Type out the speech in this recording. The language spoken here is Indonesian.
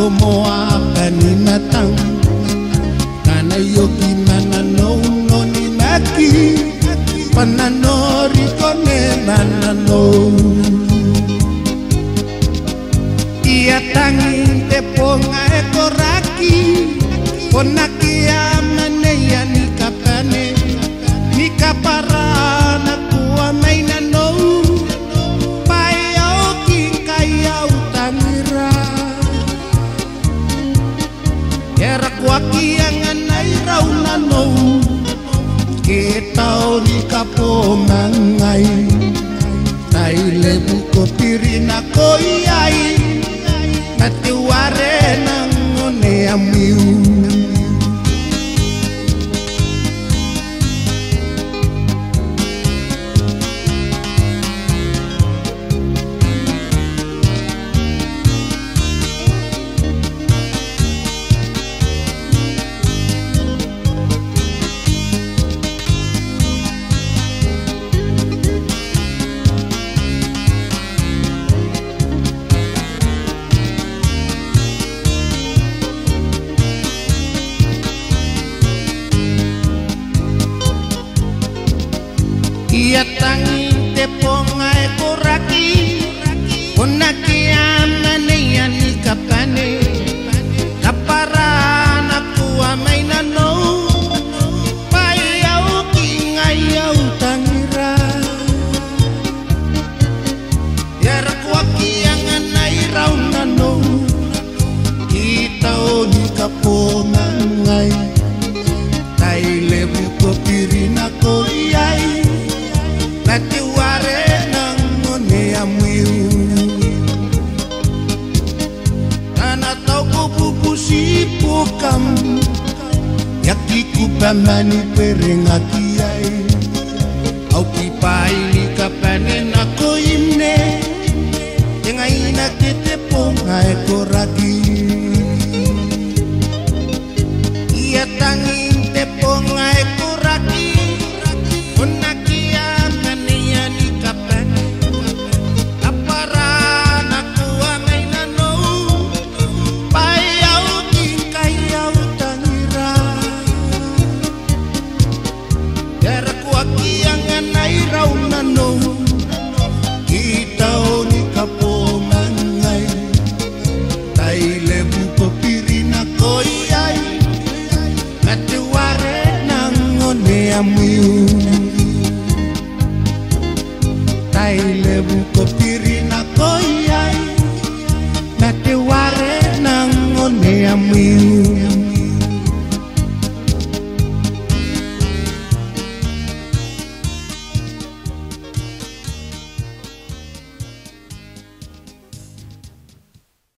moa paninatang kana yogi manano noni maki pananori kone manano ia tanging te ponga ekoraki ponaki amane ya nikapane nikaparana kuwa mainano payo kikaya utangira era kuaki anganai raunano ketau nikapongangai taile buko pirina koiai nati warena ngone amiu ia tanging te ponga ekoraki ponaki amane ya nikapane kaparana kuwa mainano payau kingayau tangira yara kuaki anganai raunano kita nikapongangai taile buko pirina koiai nati warena ngone amiu kana tau kubu sipukam yakiku pamani perengaki ai au kipai nikapane nako imne tengaina tete ponga ekoraki ia tanging te ponga ekoraki ponaki kita nikapongangai taile buko pirina koiai kate warena ngone amiu taile buko pirina koiai kate warena ngone amiu